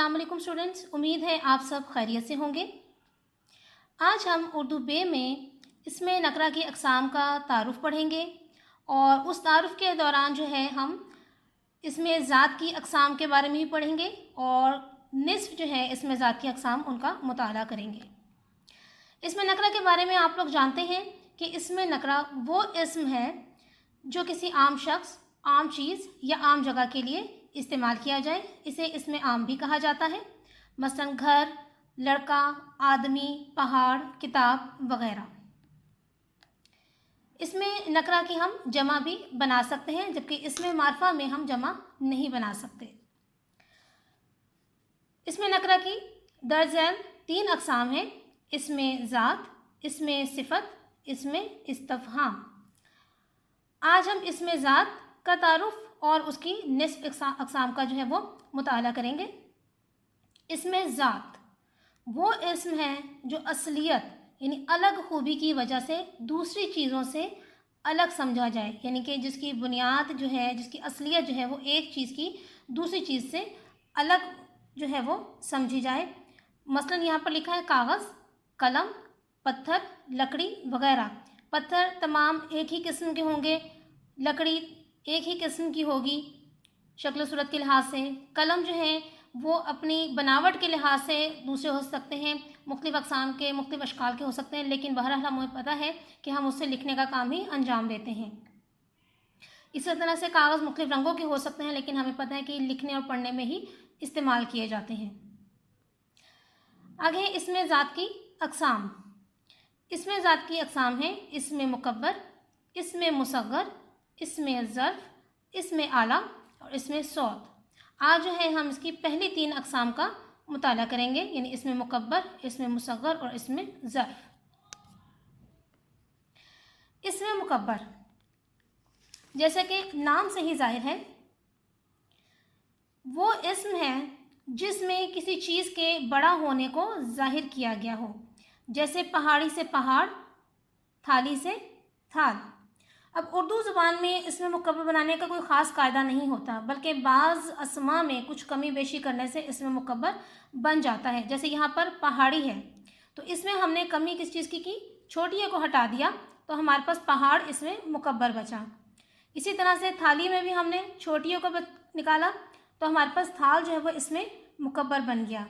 अस्सलाम वालेकुम स्टूडेंट्स, उम्मीद है आप सब खैरियत से होंगे। आज हम उर्दू बे में इसमें नकरा की अक़साम का तारुफ़ पढ़ेंगे और उस तारुफ़ के दौरान जो है हम इसमें ज़ात की अक़साम के बारे में ही पढ़ेंगे और निस्फ़ जो है इसमें ज़ात की अक़साम उनका मुताला करेंगे। इसमें नकरा के बारे में आप लोग जानते हैं कि इसमें नकरा वो इस्म है जो किसी आम शख्स, आम चीज़ या आम जगह के लिए इस्तेमाल किया जाए। इसे इसमें आम भी कहा जाता है, मसलन घर, लड़का, आदमी, पहाड़, किताब वगैरह। इसमें नकरा की हम जमा भी बना सकते हैं, जबकि इसमें मारफा में हम जमा नहीं बना सकते। इसमें नकरा की दरअसल 3 अक़साम हैं, इसमें ज़ात, इसमें सिफ़त, इसमें इस्तफ़हाम। आज हम इसमें ज़ात का तारुफ़ और उसकी निस्फ़ अक़साम का जो है वो मुताला करेंगे। इसमें ज़ात वो इस्म है जो असलियत यानी अलग खूबी की वजह से दूसरी चीज़ों से अलग समझा जाए, यानी कि जिसकी बुनियाद जो है, जिसकी असलियत जो है वो एक चीज़ की दूसरी चीज़ से अलग जो है वो समझी जाए। मसलन यहाँ पर लिखा है कागज़, कलम, पत्थर, लकड़ी वगैरह। पत्थर तमाम एक ही किस्म के होंगे, लकड़ी एक ही किस्म की होगी शक्ल सूरत के लिहाज से। कलम जो है वो अपनी बनावट के लिहाज से दूसरे हो सकते हैं, मुख्तलिफ़ अक़साम के, मुख्तलिफ़ अशकाल के हो सकते हैं, लेकिन बहरहाल हमें पता है कि हम उससे लिखने का काम ही अंजाम देते हैं। इसी तरह से कागज़ मुख्तलिफ़ रंगों के हो सकते हैं, लेकिन हमें पता है कि लिखने और पढ़ने में ही इस्तेमाल किए जाते हैं। आगे इसमें ज़ात की अक़साम। इसमें ज़ात की अक़साम है इसमें मुकब्बर, इसमें मुसग़्ग़र, इसमें ज़र्फ़, इसमें आला और इसमें सौत। आज जो है हम इसकी पहली 3 अक़साम का मुताला करेंगे, यानी इसमें मुकब्बर, इसमें मुसग़्ग़र और इसमें ज़र्फ़। इसमें मुकब्बर जैसे कि नाम से ही ज़ाहिर है, वो इस्म है जिसमें किसी चीज़ के बड़ा होने को ज़ाहिर किया गया हो, जैसे पहाड़ी से पहाड़, थाली से थाल। अब उर्दू ज़ुबान में इसमें मुकब्बर बनाने का कोई ख़ास कायदा नहीं होता, बल्कि बाज़ अस्मा में कुछ कमी बेशी करने से इसमें मुकब्बर बन जाता है। जैसे यहाँ पर पहाड़ी है, तो इसमें हमने कमी किस चीज़ की छोटी को हटा दिया, तो हमारे पास पहाड़ इसमें मुकब्बर बचा। इसी तरह से थाली में भी हमने छोटियों को निकाला, तो हमारे पास थाल जो है वो इसमें मुकब्बर बन गया।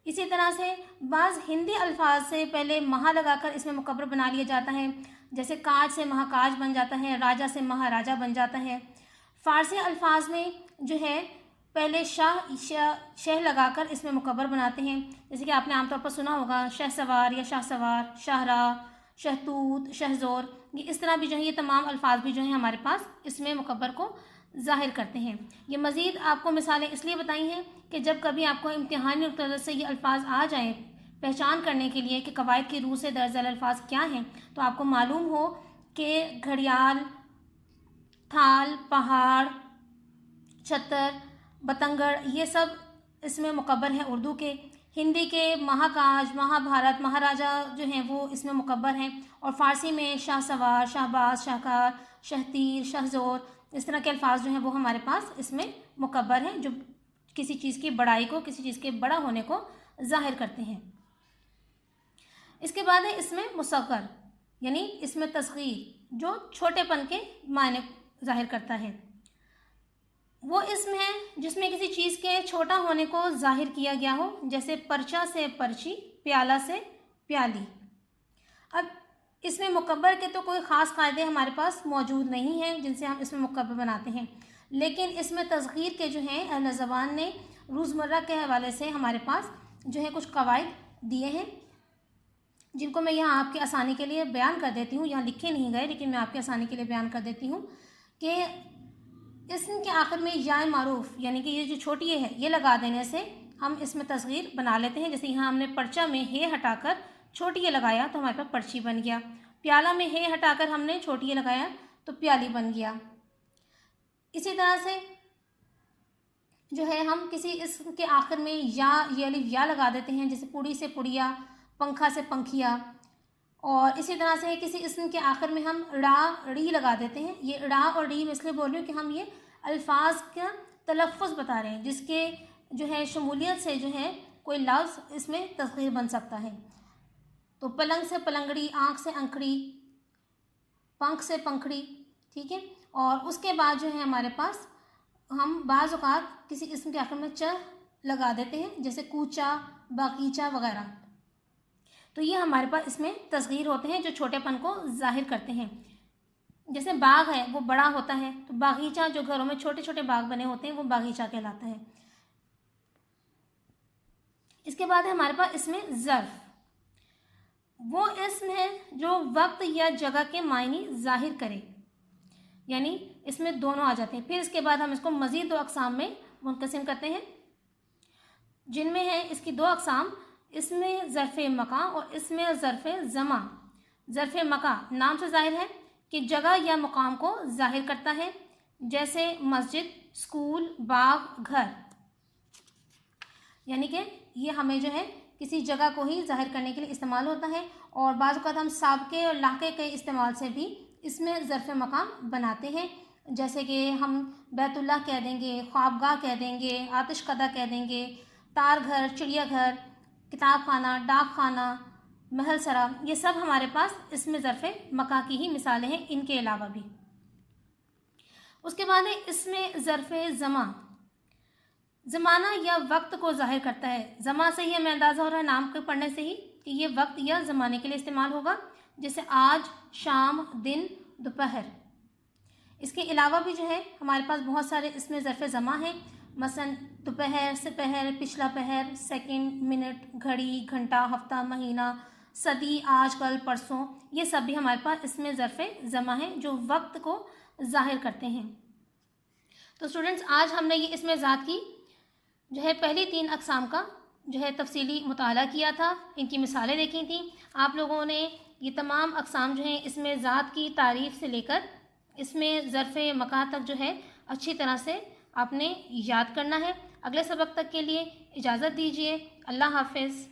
इसी तरह से बाज़ हिंदी अल्फाज से पहले महा लगाकर इसमें मुकब्बर बना लिया जाता है, जैसे काज से महाकाज बन जाता है, राजा से महाराजा बन जाता है। फ़ारसी अल्फाज में जो है पहले शह लगाकर इसमें मुकब्बर बनाते हैं, जैसे कि आपने आमतौर पर सुना होगा शह सवार या शाह सवार, शाहरा, शहतूत, शहज़ोर। ये इस तरह भी जो है ये तमाम अल्फाज भी जो हैं हमारे पास इसमें मुकब्बर को ज़ाहिर करते हैं। ये मज़ीद आपको मिसालें इसलिए बताई हैं कि जब कभी आपको इम्तिहानी तरह से ये अल्फाज आ जाएँ पहचान करने के लिए कि कवायद की रूह से दर्ज अल्फाज क्या हैं, तो आपको मालूम हो कि घड़ियाल, थाल, पहाड़, छतर, बतंगड़ ये सब इसमें मुकब्बर हैं उर्दू के। हिंदी के महाकाज, महाभारत, महाराजा जो हैं वो इसमें मुकब्बर हैं, और फ़ारसी में शाह सवार, शाहबाज, शाहकार, शहतीर, शहज़ोर इस तरह के अल्फाज जो हैं वो हमारे पास इसमें मुकब्बर हैं, जो किसी चीज़ की बड़ाई को, किसी चीज़ के बड़ा होने को ज़ाहिर करते हैं। इसके बाद है इसमें मुसग़्ग़र, यानी इसमें तस्ग़ीर जो छोटेपन के मायने ज़ाहिर करता है। वो इस्म है जिसमें किसी चीज़ के छोटा होने को ज़ाहिर किया गया हो, जैसे परचा से पर्ची, प्याला से प्याली। अब इसमें मुकब्बर के तो कोई ख़ास कायदे हमारे पास मौजूद नहीं हैं जिनसे हम इसमें मुकब्बर बनाते हैं, लेकिन इसमें तस्ग़ीर के जो हैं अहले ज़बान ने रोज़मर्रा के हवाले से हमारे पास जो है कुछ कवायद दिए हैं, जिनको मैं यहाँ आपकी आसानी के लिए बयान कर देती हूँ। यहाँ लिखे नहीं गए, लेकिन मैं आपकी आसानी के लिए बयान कर देती हूँ कि इस्म के आखिर में या मारूफ़ यानी कि ये जो छोटी है ये लगा देने से हम इसमें तस्ग़ीर बना लेते हैं। जैसे यहाँ हमने पर्चा में हे हटाकर छोटी ये लगाया तो हमारे पास पर्ची बन गया। प्याला में हे हटाकर हमने छोटी ये लगाया तो प्याली बन गया। इसी तरह से जो है हम किसी इस्म के आखिर में या ये अलिफ या लगा देते हैं, जैसे पुड़ी से पुड़िया, पंखा से पंखिया। और इसी तरह से किसी इस्म के आखिर में हम ड़ा ड़ी लगा देते हैं। ये ड़ा और ड़ी मैं इसलिए बोल रही हूँ कि हम ये अल्फाज का तलफ़्फ़ुज़ बता रहे हैं, जिसके جو ہے شمولیت سے جو ہے کوئی لفظ اس میں تصغیر بن سکتا ہے. تو پلنگ سے پلنگڑی، آنکھ سے انکھڑی، پنکھ سے پنکھڑی. ٹھیک ہے. اور اس کے بعد جو ہے ہمارے پاس ہم بعض اوقات کسی اسم کے آخر میں چ لگا دیتے ہیں، جیسے کوچا، باغیچہ وغیرہ. تو یہ ہمارے پاس اس میں تصغیر ہوتے ہیں جو چھوٹے پن کو ظاہر کرتے ہیں. جیسے باغ ہے وہ بڑا ہوتا ہے، تو باغیچہ جو گھروں میں چھوٹے چھوٹے باغ بنے ہوتے ہیں وہ باغیچہ کہلاتا ہے. اس کے بعد ہے ہمارے پاس اس میں ظرف. وہ اسم ہے جو وقت یا جگہ کے معنی ظاہر کرے، یعنی اس میں دونوں آ جاتے ہیں. پھر اس کے بعد ہم اس کو مزید 2 اقسام میں منقسم کرتے ہیں، جن میں ہے اس کی 2 اقسام، اس میں ظرف مکان اور اس میں ظرف زمان. ظرف مکان نام سے ظاہر ہے کہ جگہ یا مقام کو ظاہر کرتا ہے، جیسے مسجد، اسکول، باغ، گھر. یعنی کہ یہ ہمیں جو ہے کسی جگہ کو ہی ظاہر کرنے کے لیے استعمال ہوتا ہے. اور بعض اوقات ہم سابقے اور لاحقے کے استعمال سے بھی اس میں ظرف مقام بناتے ہیں، جیسے کہ ہم بیت اللہ کہہ دیں گے، خوابگاہ کہہ دیں گے، آتش کدہ کہہ دیں گے، تار گھر، چڑیا گھر، کتاب خانہ، ڈاک خانہ، محل سرا. یہ سب ہمارے پاس اس میں ظرف مکان کی ہی مثالیں ہیں، ان کے علاوہ بھی. اس کے بعد ہے اس میں ظرف زمان. زمانہ یا وقت کو ظاہر کرتا ہے. زمان سے ہی ہمیں اندازہ ہو رہا ہے نام کے پڑھنے سے ہی کہ یہ وقت یا زمانے کے لیے استعمال ہوگا، جیسے آج، شام، دن، دوپہر. اس کے علاوہ بھی جو ہے ہمارے پاس بہت سارے اس میں ظرف زمان ہیں، مثلا دوپہر، سپہر، پچھلا پہر، سیکنڈ، منٹ، گھڑی، گھنٹہ، ہفتہ، مہینہ، صدی، آج، کل، پرسوں. یہ سب بھی ہمارے پاس اس میں ظرف زمان ہیں جو وقت کو ظاہر کرتے ہیں. تو اسٹوڈنٹس، آج ہم نے یہ اس میں ذات کی جو ہے پہلی 3 اقسام کا جو ہے تفصیلی مطالعہ کیا تھا، ان کی مثالیں دیکھی تھیں. آپ لوگوں نے یہ تمام اقسام جو ہیں اس میں ذات کی تعریف سے لے کر اس میں ظرف مکان تک جو ہے اچھی طرح سے آپ نے یاد کرنا ہے. اگلے سبق تک کے لیے اجازت دیجیے. اللہ حافظ.